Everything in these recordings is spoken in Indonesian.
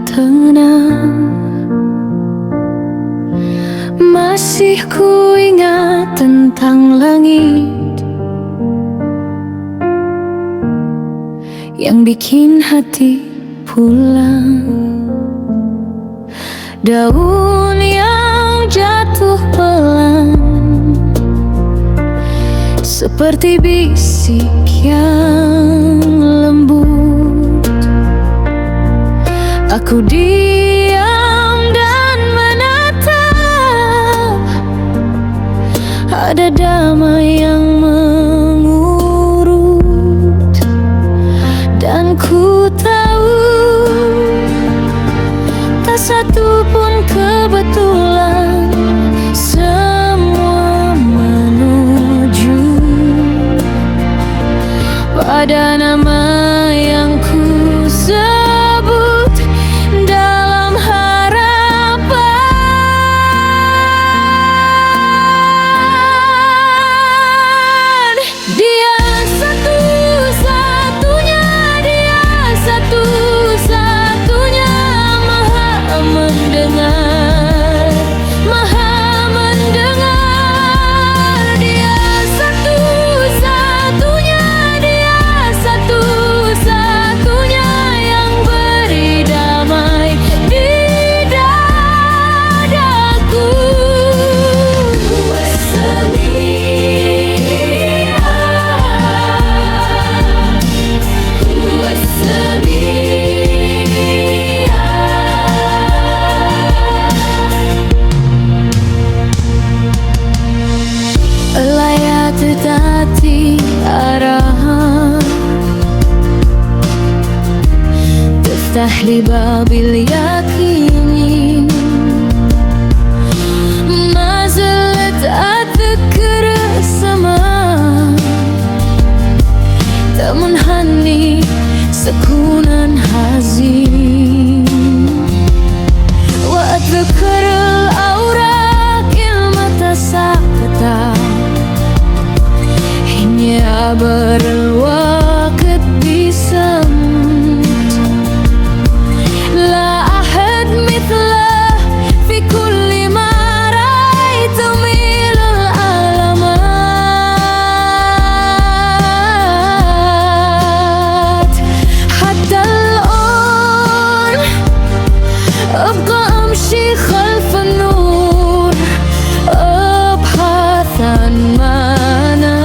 tenang. Masih ku ingat tentang langit yang bikin hati pulang. Daun yang jatuh pelan seperti bisik yang lembut. Aku diam dan menatap, ada damai yang mengurut. Dan ku tahu tak satu pun kebetulan, semua menuju pada nama yang ku sebut dalam harapan. Dia satu-satunya, dia satu-satunya, maha mendengar, maha mendengar. Dia satu-satunya, dia satu-satunya yang beri damai di dadaku. Layak tetapi arahan تفتح لي باب اليقين. ما زلت أذكر السماء تمنحني سكونا حزين، وأتذكر الأوراق المتساقطة حين يعبر الوقت بصمت. لا أحد مثله في كل ما رأيت من العلامات. حتى الآن أبقى أمشي خلف النور، أبحث عن معنى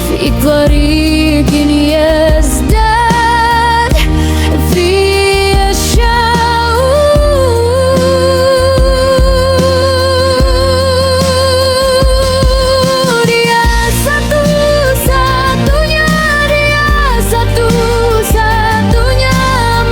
في طريق يزداد في الشعور. Dia satu-satunya, dia satu-satunya,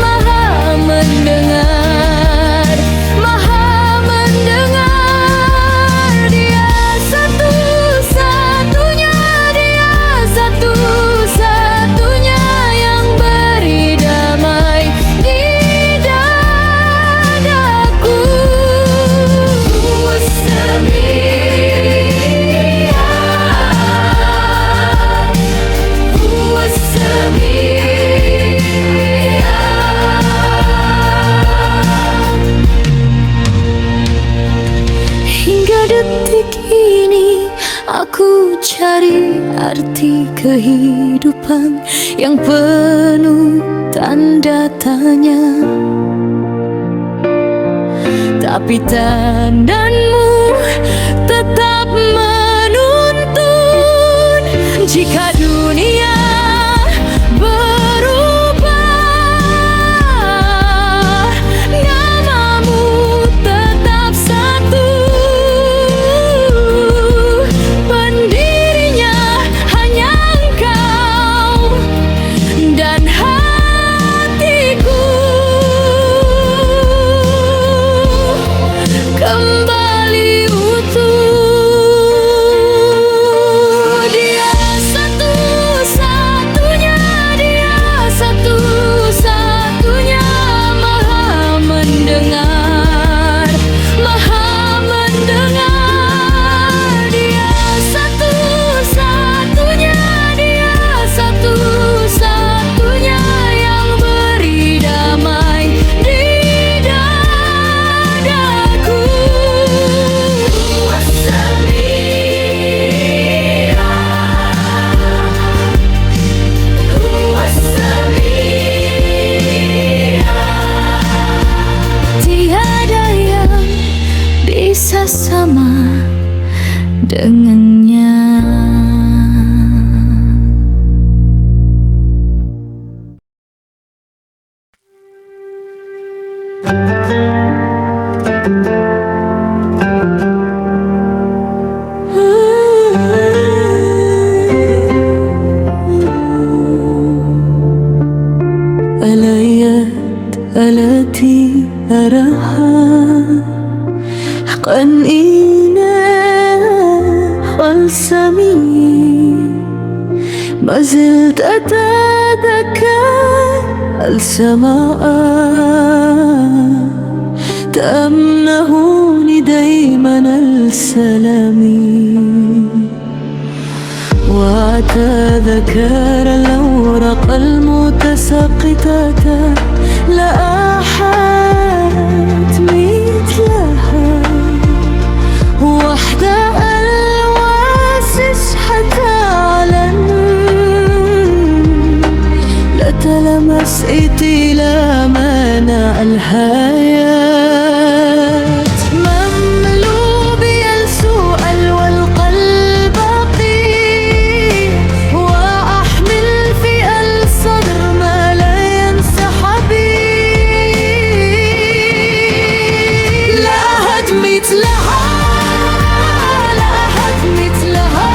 maha mendengar, maha mendengar. Dia satu-satunya, dia satu-satunya yang beri damai di dadaku. Hingga detik ini aku cari arti kehidupan yang penuh tanda tanya. Tapi tandanmu tetap menuntun. Jika dunia berubah, namamu tetap satu. Pendirinya hanya engkau dan hatiku. Kembali utuh. dengannya. الآيات التي أراها حقا إناء خلصمي، ما زلت أتذكر السماء تأمنهني دايما السلام، وأتذكر الأوراق المتساقطة لا أحد مثلها، وحدها الواسس حتى علن لا تلمس إلى منع الحياة، مملوء بالسؤال والقلب قيل، وأحمل في الصدر ما لا ينسى حبيب. لا أحد مثلها، لا أحد مثلها،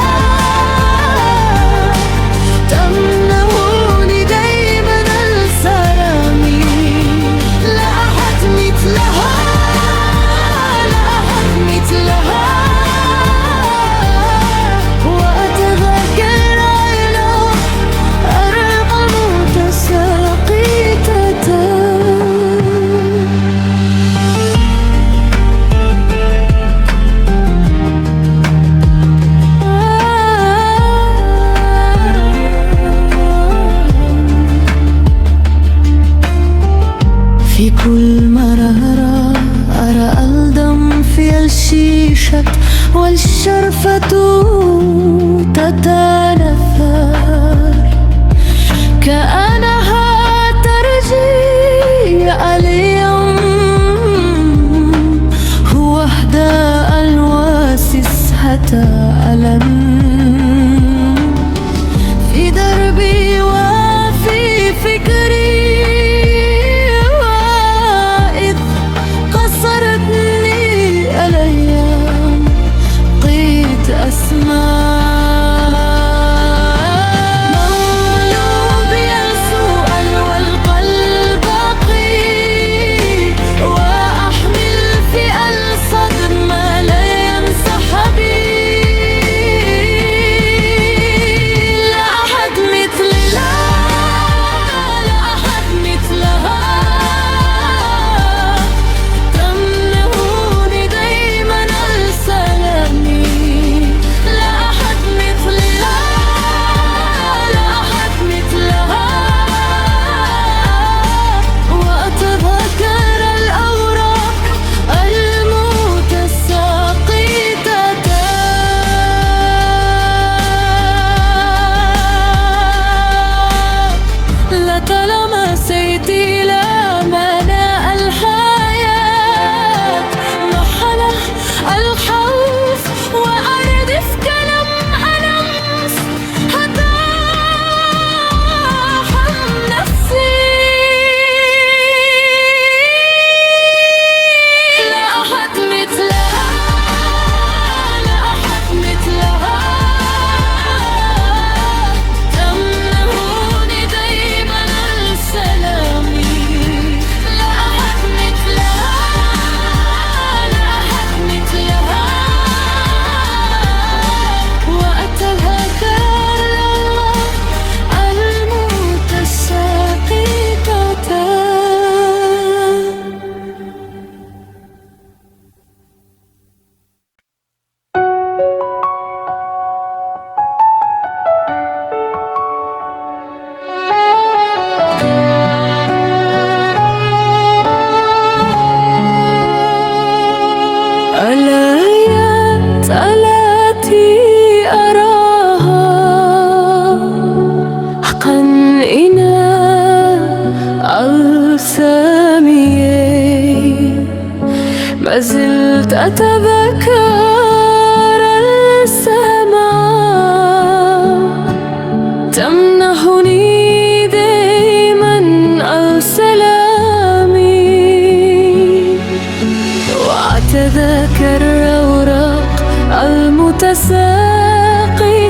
تمنحني دايما السلام. لا أحد مثلها، لا أحد مثلها، وأتذكر أرق متساقطة. في كل مرة أرى الدم في الشيشة والشرفة تتنثر، كأنها ترجع اليوم، هو أهداء الواسس حتى ألم في دربي وفي فكري، وإذ قصرتني الأيام قيت أسمع مولود السؤال والقلب قيل، وأحمل في الصدر ما لا ينسى حبيب. لا أحد مثل، لا أحد مثلها، تمنحني دايما السلام. لا أحد مثلها، لا أحد مثلها، وأتذكر الأوراق المتساقطة لا تلمست إلى مناء الحياة، محل الخوف وأردف كلم ألمس حتى أحم نفسي. لا أحد مثلها، لا أحد مثلها، تمنحني دايما السلام. لا أحد مثلها، لا أحد مثلها، وأتذكر المتساقطة. الآيات التي أراها حقا إناء ألسامي، ما زلت أتذكر السلام.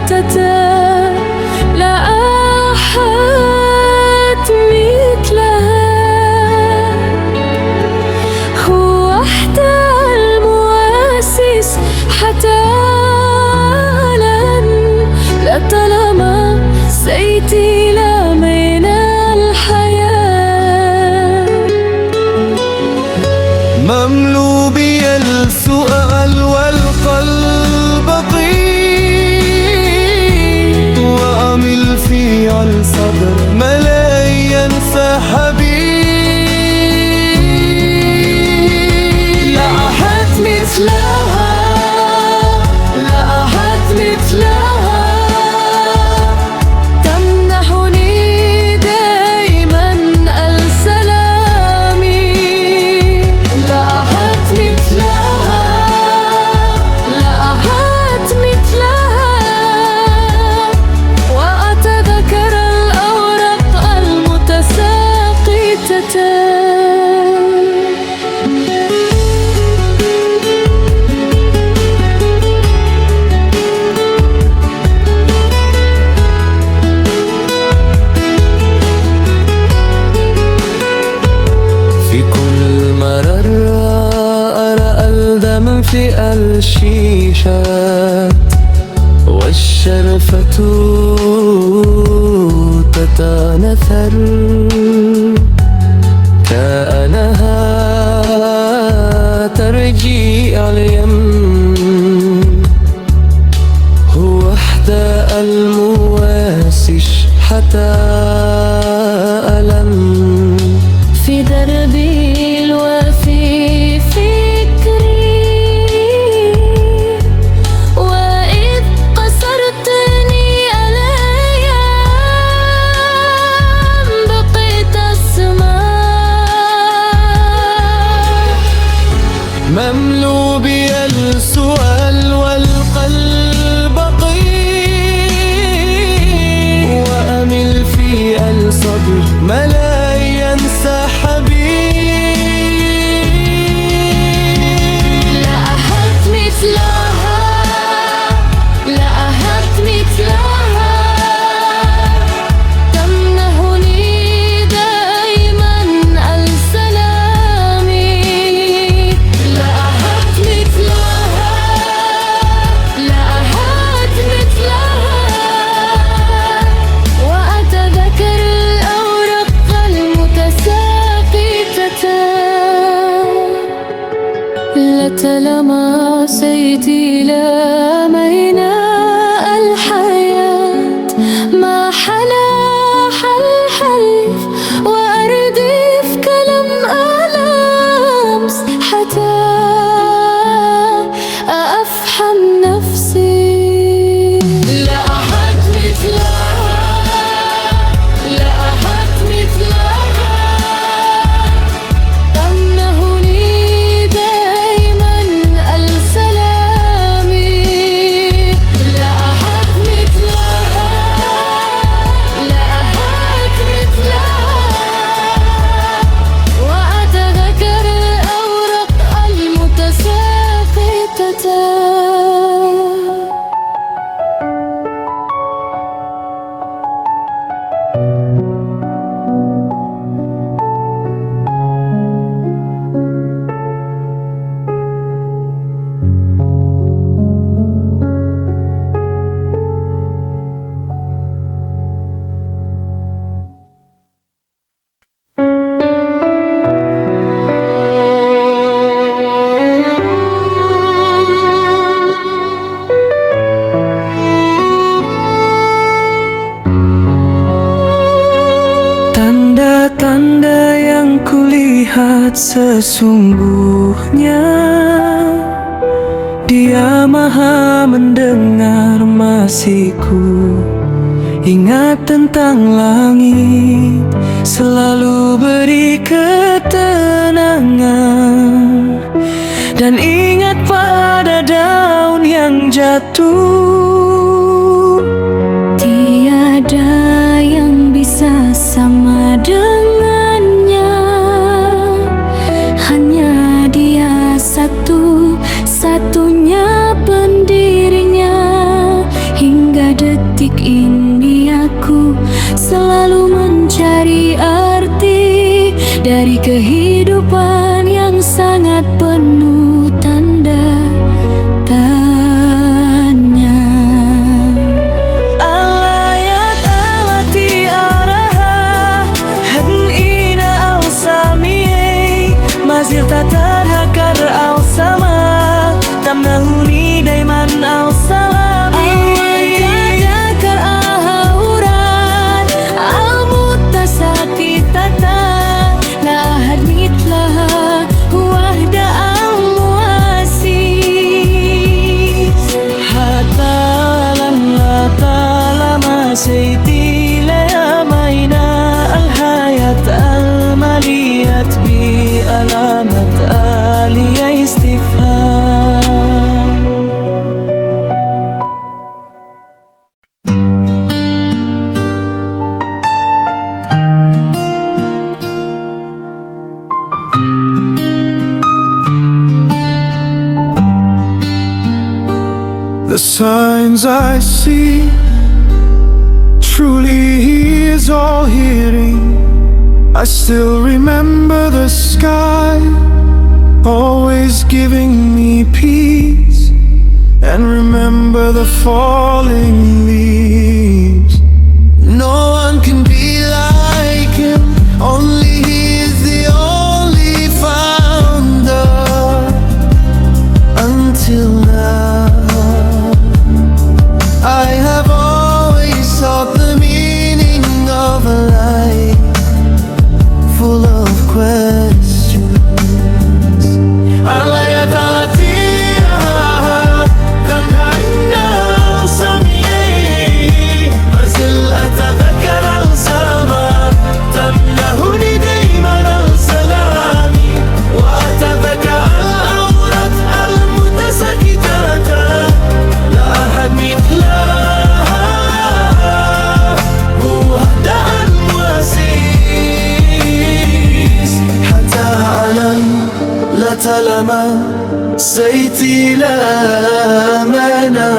لا أحد مثلها. هو وحده المؤسس حتى الآن، لطالما سيتي لا من الحياة. مملو بي السؤال والقلب ضيق، وأمل في الصدر ما لا ينسى حبيب. لا أحد مثلها، لا أحد مثلها، تمنحني دائما السلام. لا أحد مثلها، لا أحد مثلها، وأتذكر الأوراق المتساقطة. في كل مرة أرى الدم في الشيشات، والشرفة تتنثر كأنها ترجيع اليم. هو وحده المواسش حتى ألم. في دربي الوفي فكري، وإذ قصرتني الأيام بقيت أسمع. مملو بي السؤال والقلب ضيق، وأمل في الصبر ما لا ينسى حبيب. لا أحد مثلها، لا أحد مثلها، تمنحني دائما السلام. لا أحد مثلها، لا أحد مثلها، وأتذكر الأوراق المتساقطة. لطالما سيتي لا من الحياة، ما حلا الحلف وأردف كلام ألمس حتى أفهم نفسي. لا أحد مثلها، لا أحد مثلها، تمنحني دائما السلام. لا أحد مثلها، لا أحد مثلها، وأتذكر الأوراق المتساقطة. Tanda-tanda yang kulihat sesungguhnya, Dia maha mendengar masihku. Ingat tentang langit, selalu beri ketenangan. Dan ingat pada daun yang jatuh, Tiada yang bisa sama dengannya, hanya Dia satu-satunya pendirinya hingga detik ini aku selalu mencari arti dari kehidupan yang sangat penuh tanda tanya. Alayat alati araha hadina au samiyai mazil tatadhakar au sama tamnahuni daiman au salami. Tatadhakar ahauran al mutasaqitata la ahad mitlaha wahda al muasis. Hatta lam la talama sayti layamaina al hayat al maliyat bi alamat aliya istifham. The signs I see, truly He is all hearing. I still remember the sky, always giving me peace, and remember the falling leaves. No one can be like Him, only He is the only founder. Until now I have always sought the meaning of a life full of questions. Alayat alatiha tamhanna samiyai mazil atadhakkar al-sama tamnahuni dayman al-salami wa atadhakkar al-awrat al-mutasaqitata la ahad mithlaha wahda al-muasis. Hatta alam la talama sayti la mana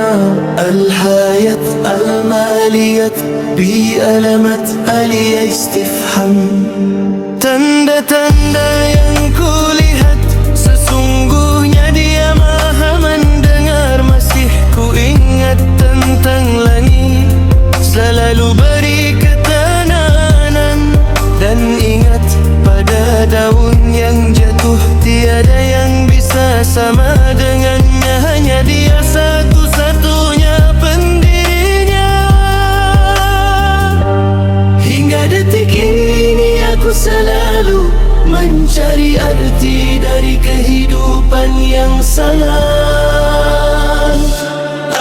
al-hayat al-maliyat bi alamat aliya istifham. Tanda-tanda yang kulihat sesungguhnya Dia maha mendengar. Masih ku ingat tentang langit, selalu beri ketenangan. Dan ingat pada daun yang jatuh, tiada yang bisa sama dengannya. Hanya Dia satu-satunya pendirinya. Hingga detik ini aku selalu mencari arti dari kehidupan yang salah.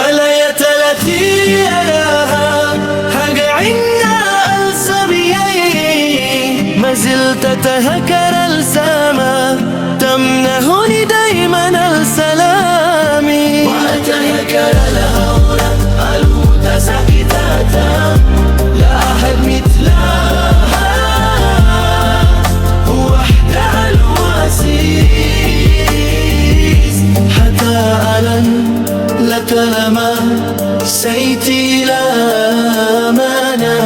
Alayat alati araha haga'inna al-sabiyai mazil tatahakar al-sama tamnahuni dayman al-salami wa atahakar al-hawra al-mutasaqitata la ahad mitlaha wahda al-muasis. Hatta alan la talama sayti la mana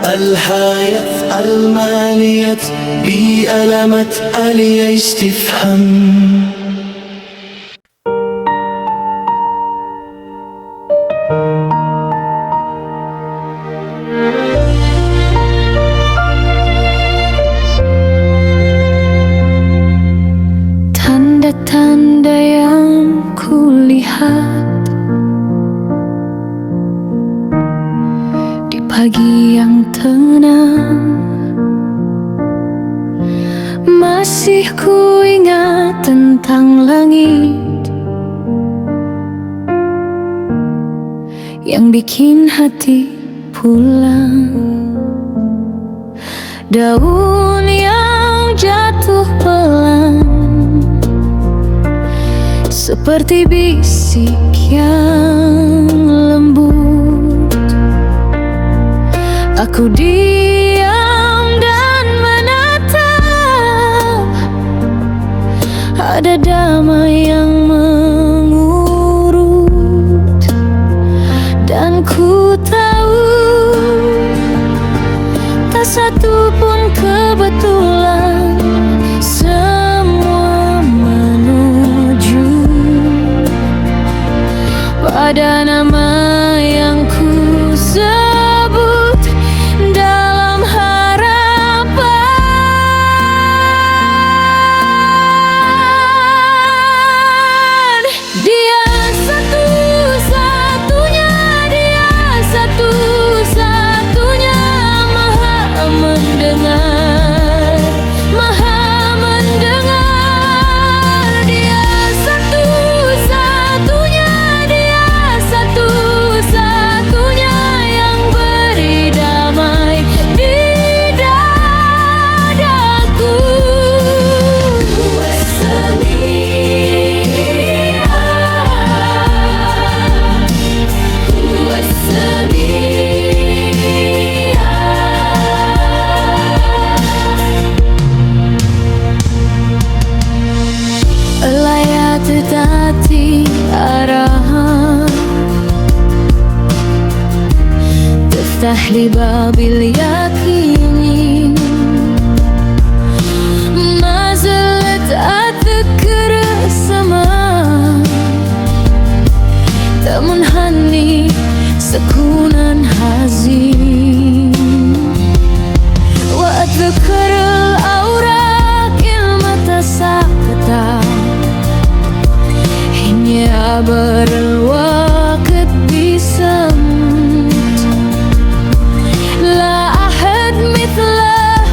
al-hayat al-maliyat bi alamat aliya istifham. Tanda-tanda yang kulihat di pagi yang tenang, masih ku ingat tentang langit yang bikin hati pulang. Daun yang jatuh pelan seperti bisik yang lembut. Aku diam dan menatap, ada damai yang mengurut, dan ku tak satu pun kebetulan, semua menuju pada nama yang ku sebut dalam harapan. Dia satu-satunya, dia satu-satunya, maha mendengar, maha mendengar. Dia satu-satunya, dia satu-satunya yang beri damai di dadaku. Layar tetapi arahan تفتح لي باب اليقين. ما زلت أذكر السماء تمنحني سكونا حزين، وأتذكر الأوراق المتساقطة حين يعبر الوقت بصمت. لا أحد مثله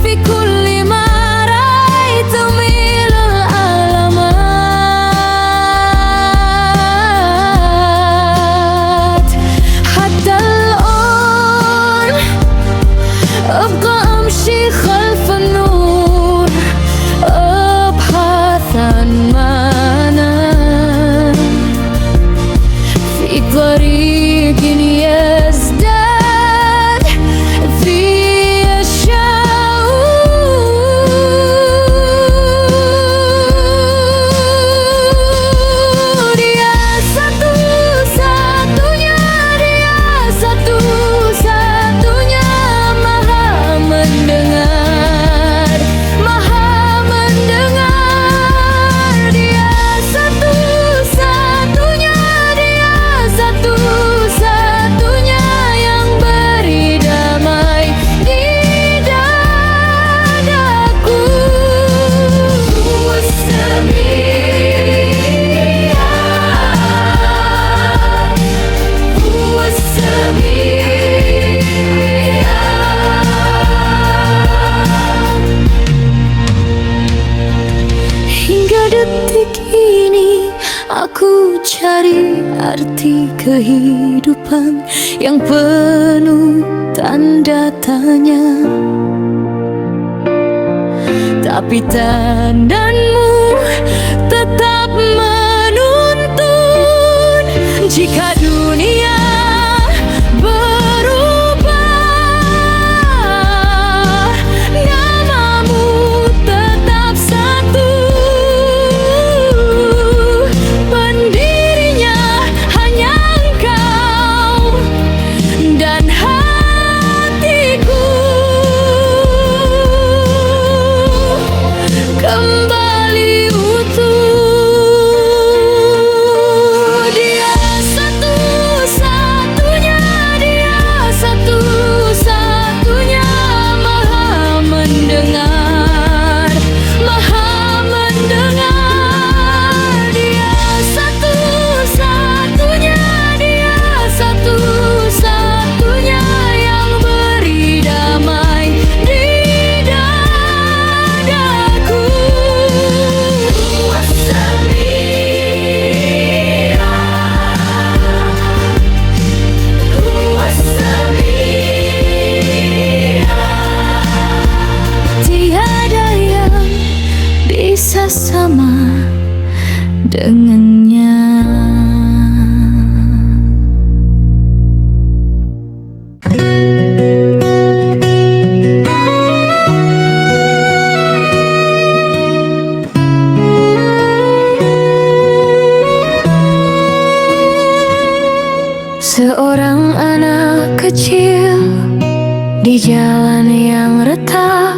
في كل ما رأيت من العلامات. حتى الآن أبقى أمشي خلف النور أبحث عن معنى في طريق يزداد في الشعور. Dia satu-satunya, dia satu-satunya, maha mendengar, maha mendengar. Dia satu-satunya, dia satu-satunya yang beri damai di dadaku. Hingga detik ini aku cari arti kehidupan yang penuh tanda tanya. Tapi tandanmu tetap menuntun. Jika dunia berubah, namamu tetap satu. Pendirinya hanya engkau dan hatiku. Kembali utuh. Dia satu-satunya, dia satu-satunya, maha mendengar, maha mendengar. Dia satu-satunya, dia satu-satunya yang beri damai di dadaku. Tiada yang bisa sama dengannya. Seorang anak kecil Di jalan yang retak,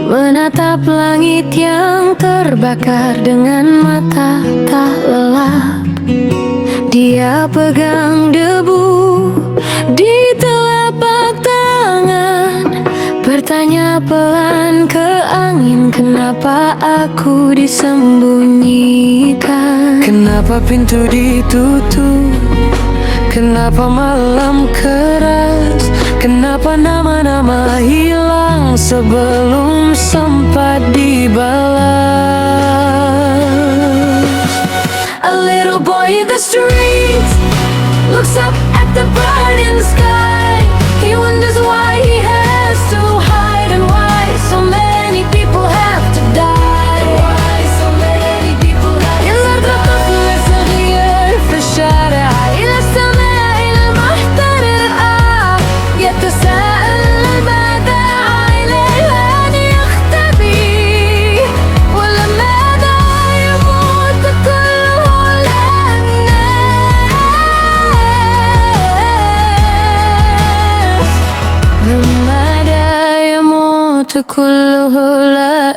menatap langit yang terbakar dengan mata tak lelap. Dia pegang debu di telapak tangan, bertanya pelan ke angin, kenapa aku disembunyikan? Kenapa pintu ditutup? Kenapa malam keras? Kenapa nama-nama hilang sebelum sempat dibalas? A little boy in the street looks up at the burning sky. He wonders why he has to hide and why so many people have to die. Why so many people have to die. صغير في الشارع إلى السماء المحترقة يتساءل ماذا عليه أن يختبي ولماذا يموت كل الناس لماذا يموت كل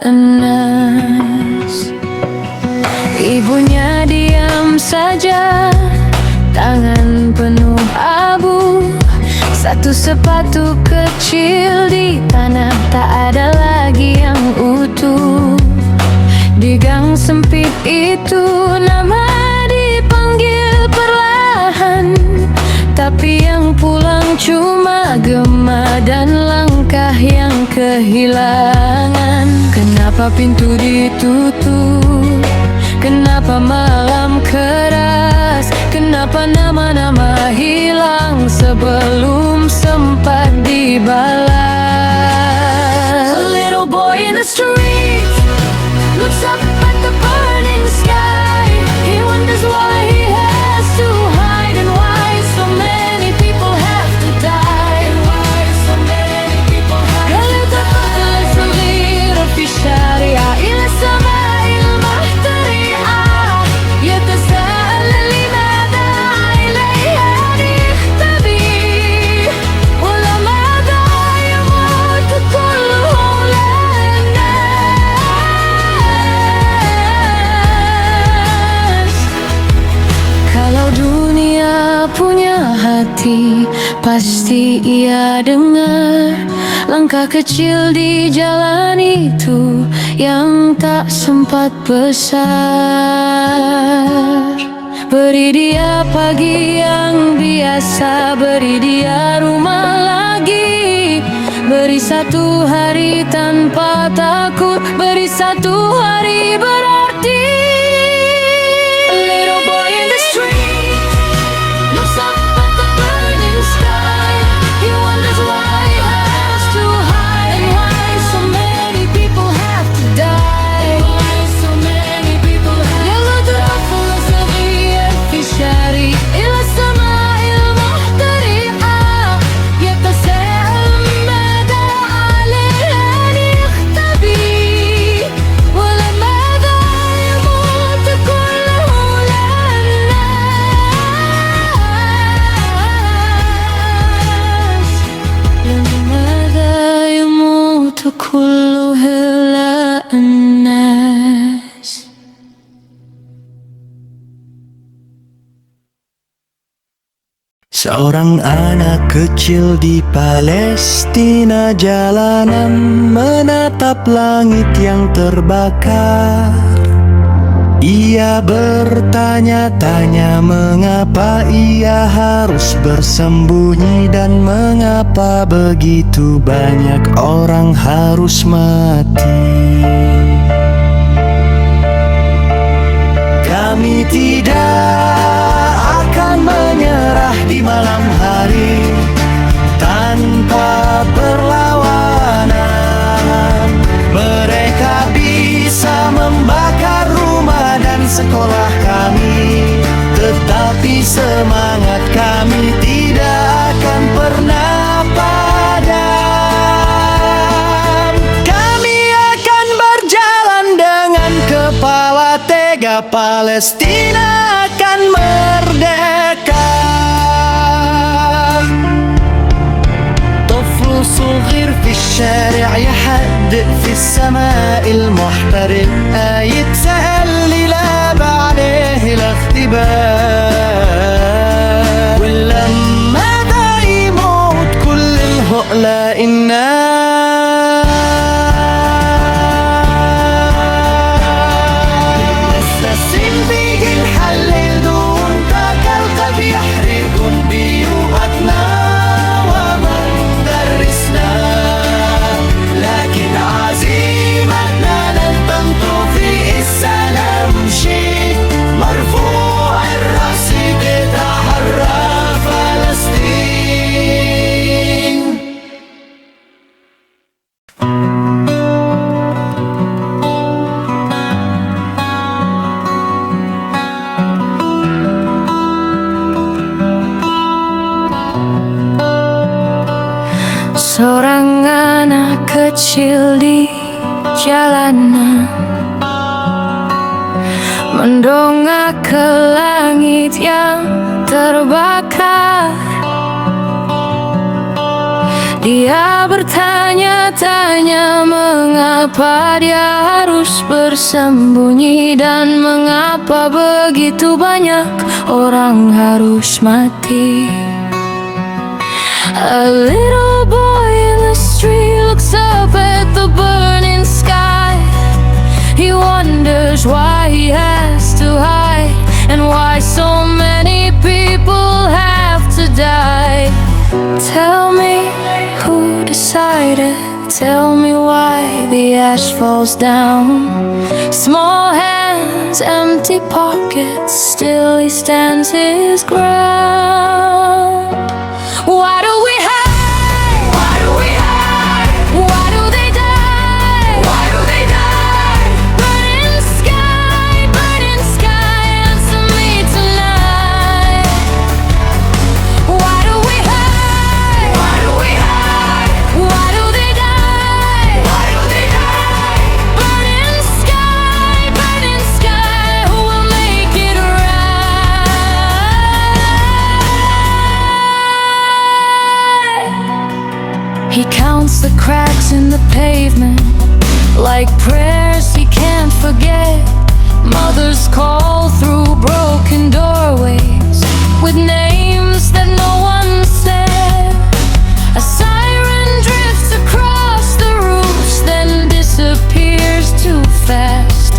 الناس. Ibunya diam saja, tangan penuh abu. Satu sepatu kecil di tanah, tak ada lagi yang utuh. Di gang sempit itu nama dipanggil perlahan, tapi yang pulang cuma gema dan langkah yang kehilangan. Kenapa pintu ditutup? Kenapa malam keras? Kenapa nama-nama hilang sebelum sempat dibalas? A little boy in the street looks up at the burning sky. He wonders why he has to hide and why so many people have to die. Why so many people have to die. صغير في الشارع إلى السماء المحترقة يتساءل لماذا عليه أن يختبي ولماذا يموت كل الناس. Kalau dunia punya hati, pasti ia dengar langkah kecil di jalan itu yang tak sempat besar. Beri dia pagi yang biasa, beri dia rumah lagi, beri satu hari tanpa takut, beri satu hari berarti. A little boy in the street looks up at the burning sky. He wonders why he has to hide and why so many people have to die. Why so many people have to die. صغير في الشارع إلى السماء المحترقة يتساءل ماذا عليه أن يختبي ولماذا يموت كل الناس. لماذا يموت كل الناس. Seorang anak kecil di Palestina jalanan menatap langit yang terbakar. Ia bertanya-tanya mengapa ia harus bersembunyi dan mengapa begitu banyak orang harus mati. Kami tidak akan menyerah di malam hari tanpa perlawanan. Mereka bisa membakar rumah dan sekolah kami, tetapi semangat kami tidak akan pernah padam. Kami akan berjalan dengan kepala tegak, Palestina akan merdeka. طفل السماء المحترق يتسأل لي لا بعليه الاختبار ولما دا يموت كل الهؤلاء الناس مستسلم بيجي نحلل دون ذاك القلب يحرق بيوتنا ومن درسنا لكن عزيمتنا لن تنطفي السلام شيء مرفوع الرأس بتحرى فلسطين. Seorang anak kecil di jalanan mendongak ke langit yang terbakar. Dia bertanya-tanya mengapa dia harus bersembunyi dan mengapa begitu banyak orang harus mati. A little boy in the street looks up at the burning sky. He wonders why he has to hide and why so many people have to die. Tell me who decided, tell me why the ash falls down. Small hands, empty pockets, still he stands his ground. Why do we hide? Why do we hide? Why do they die? Why do they die? Burning sky, answer me tonight. Why do we hide? Why do we hide? Why do they die? Why do they die? Burning sky, who will make it right? He counts the cracks in the pavement like prayers he can't forget. Mothers call through broken doorways with names that no one said. A siren drifts across the roofs, then disappears too fast.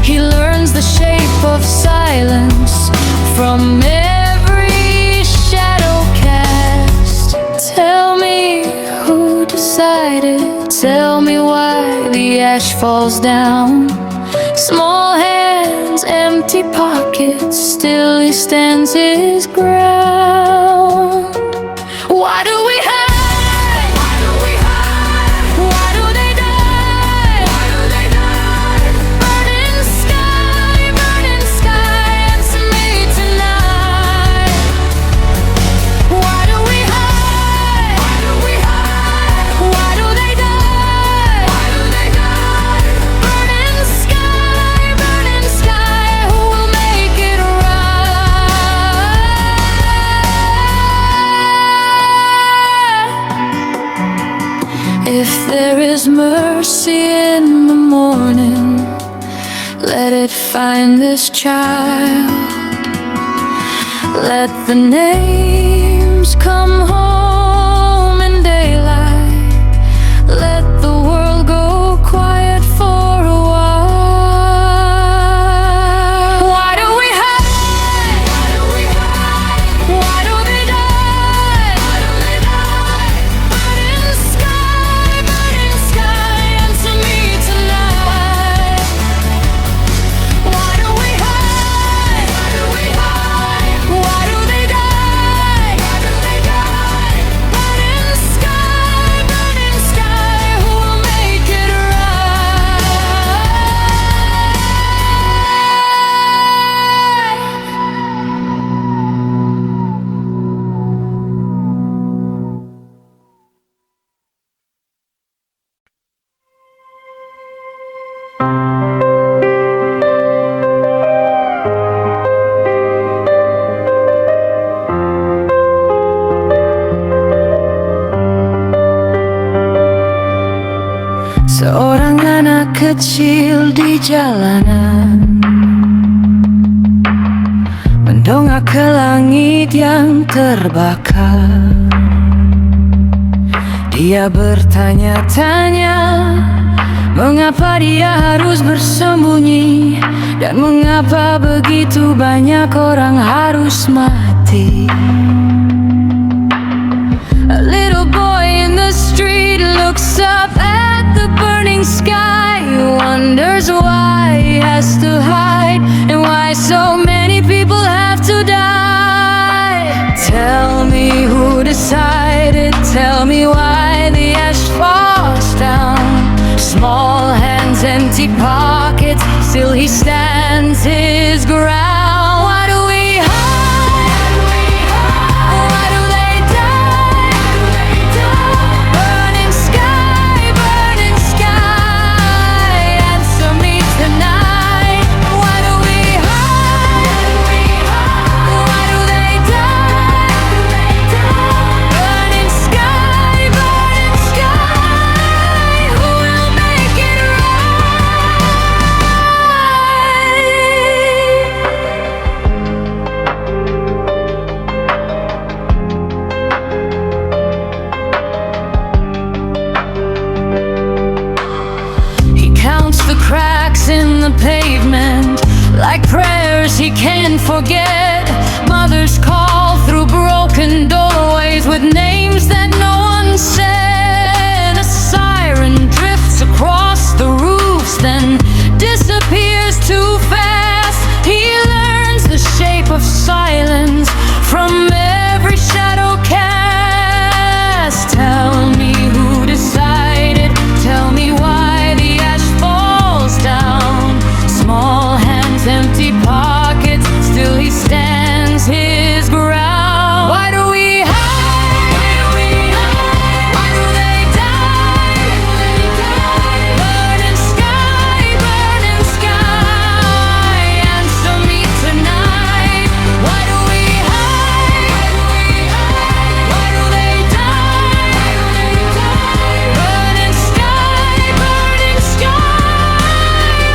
He learns the shape of silence from every shadow cast. Tell me who decided, tell me why the ash falls down. Small hands, empty pockets, still he stands his ground. Why do we hide? Why do we hide? Why do they die? Why do they die? Burning sky, answer me tonight. Why do we hide? Why do we hide? Why do they die? Why do they die? Burning sky, who will make it right? If there is mercy in the morning, let it find this child. Let the names come home in daylight. Let the world go quiet for a while. Why do we hide? Why do we hide? Why do they die? Why do they die? Burning sky, answer me tonight. Why do we hide? Why do we hide? Why do they die? Why do they die? Seorang anak kecil di jalanan mendongak ke langit yang terbakar. Dia bertanya-tanya, mengapa dia harus bersembunyi, dan mengapa begitu banyak orang harus mati. A little boy in the street looks up at the burning sky, wonders why he has to hide, and why so many people have to die. Tell me who decided, tell me why the ash falls down. Small hands, empty pockets, still he stands his ground. Why do we hide? Why do they die? Burning sky, answer me tonight. Why do we hide? Why do they die? Burning sky, who will make it right? He counts the cracks in the pavement like prayers he can't forget. Mothers call through broken doorways with names that no one said. A siren drifts across the roofs, then disappears too fast. He learns the shape of silence from every shadow cast. Tell me who decided, tell me why the ash falls down. Small hands, empty pockets, still he stands his ground. Why do we hide? Why do they die? Burning sky, answer me tonight. Why do we hide? Why do they die? Burning sky,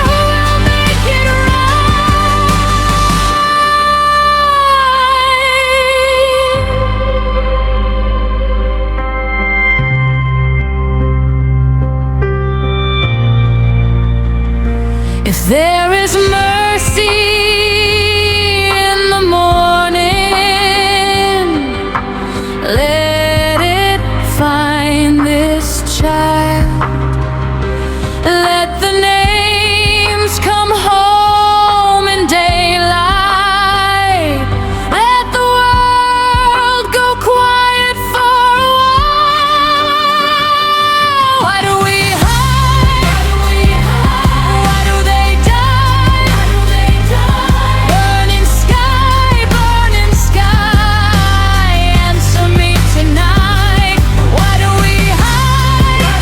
who will make it right? If there is mercy in the morning, let it find this child. Let the names come home in daylight. Let the world go quiet for a while. Why do we hide? Why do they die? Burning sky, answer me tonight. Why do we hide? Why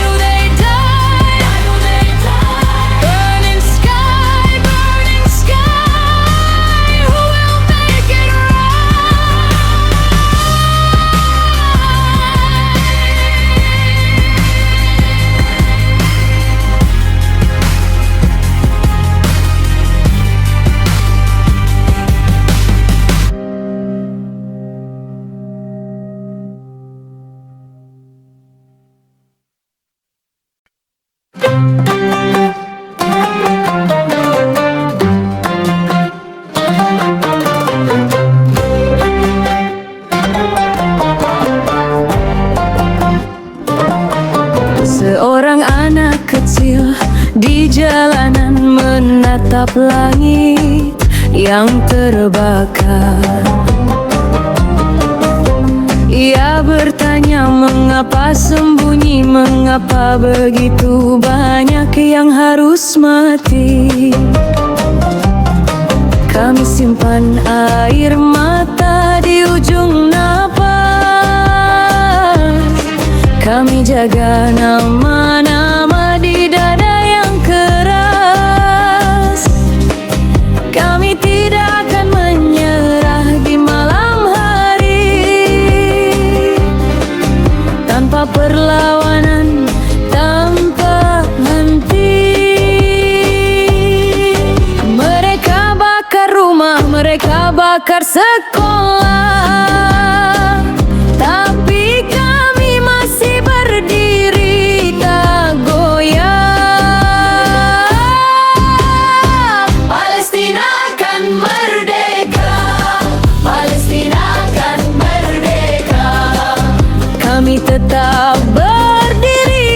do they die? Burning sky, who will make it Seorang anak kecil di jalanan menatap langit yang terbakar. Ia bertanya mengapa sembunyi, mengapa begitu banyak yang harus mati. Kami simpan air mata di ujung napas. Kami jaga nama-nama di dada yang keras. Kami tidak akan menyerah di malam hari. Tanpa perlawanan bakar sekolah, tapi kami masih berdiri tak goyah. Palestina akan merdeka, Palestina akan merdeka. Kami tetap berdiri,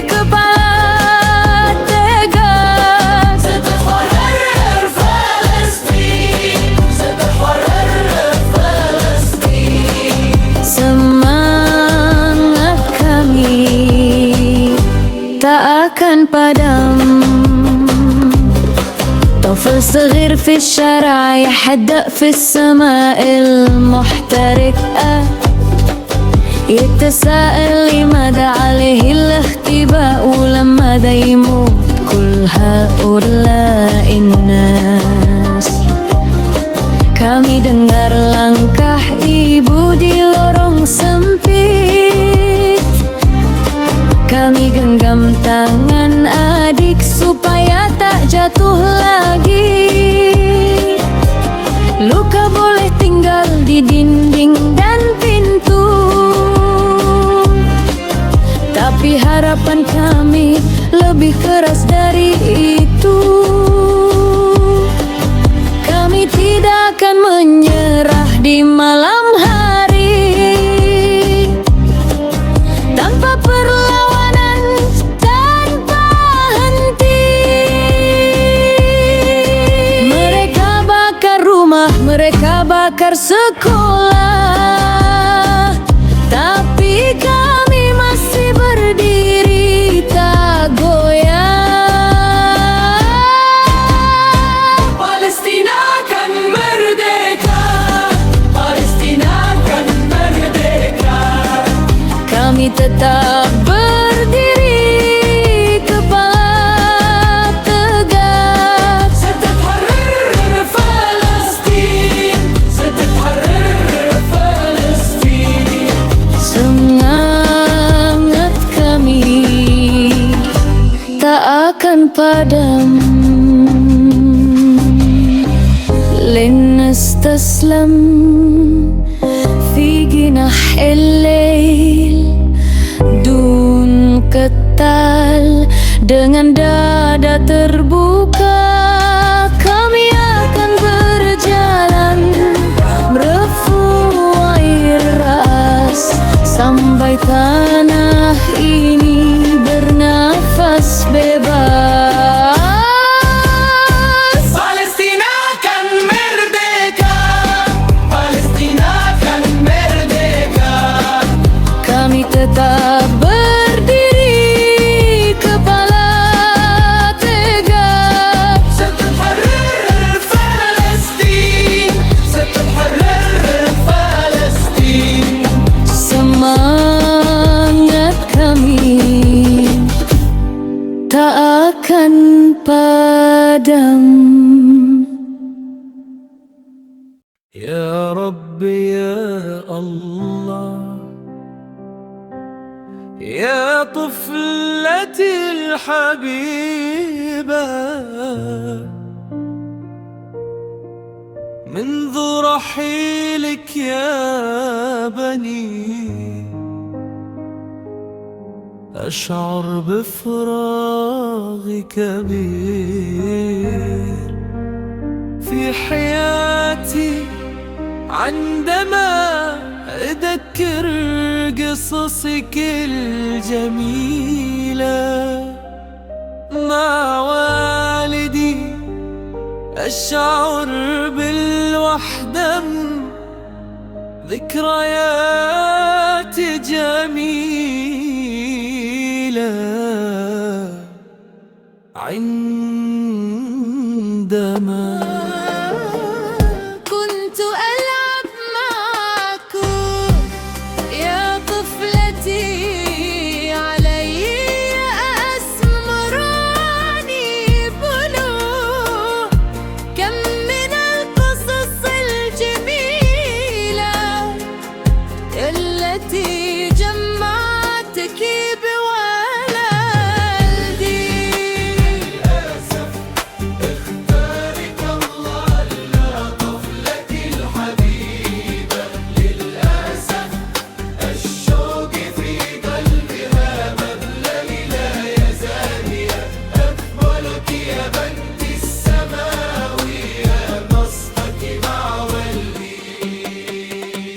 kepala tegak. ستتحرر فلسطين، ستتحرر فلسطين. Semangat kami tak akan padam. طفل صغير في الشارع يحدق في السماء المحترقة، يتساءل لماذا عليه الاختباء ولماذا يموت كل هؤلاء الناس. Kami dengar langkah ibu di lorong sempit, kami genggam tangan adik supaya tak jatuh lagi. Luka boleh tinggal di dinding dan pintu, tapi harapan kami lebih keras dari itu. Kami tidak akan menyerah di malam hari, tanpa perlawanan, tanpa henti. Mereka bakar rumah, mereka bakar sekolah, tapi kami masih berdiri tak goyah. Palestina akan merdeka, Palestina akan merdeka. Kami tetap berdiri, kepala tegak. ستتحرر فلسطين، ستتحرر فلسطين. Semangat kami tak akan padam. لن نستسلم في جناح الليل دون قتال. Dengan dada terbuka kami akan berjalan, merefuh air ras sampai tanah ini bernafas bebas. Palestina akan merdeka, Palestina akan merdeka. Kami tetap berdiri, kepala tegak. ستتحرر فلسطين، ستتحرر فلسطين. Semangat kami tak akan padam. يا رب يا الله، يا طفلتي الحبيبة، منذ رحيلك يا بني أشعر بفراغ كبير في حياتي عندما أذكر قصصك الجميلة مع والدي. أشعر بالوحدة، ذكريات جميلة عندما كنت ألعب معكم يا طفلتي، علي أسمراني بلوغ. كم من القصص الجميلة التي جمعتك بوالدي.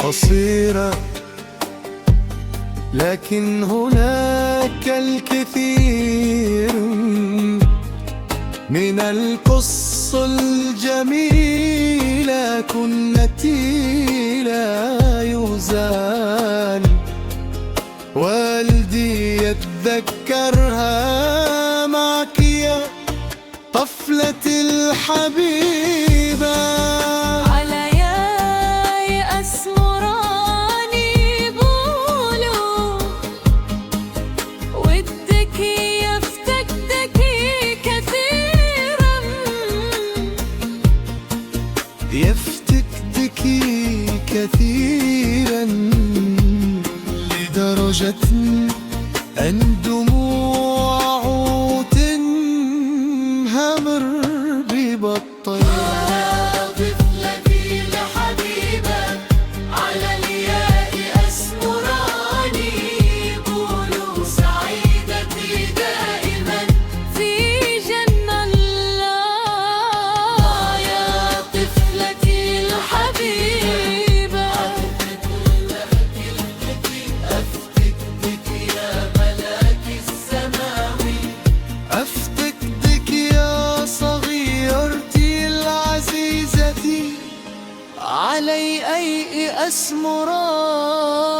قصيرة، لكن هناك الكثير من القص الجميلة كنتي لا يزال. والدي يتذكرها معك يا طفلتي الحبيبة. على ياي أسمراني بولو ودك يفتقدك كثيرا، يفتقدك كثيرا لدرجة أن دموعه تنهمر ببطيء. طفلتي الحبيبة على الياء أسمراني بولو سعيدتي دائما في جنة الله. يا طفلتي الحبيبة أفتقدك يا ملاك السماوي، أفتقدك يا صغيرتي العزيزة علي أي أسمراني.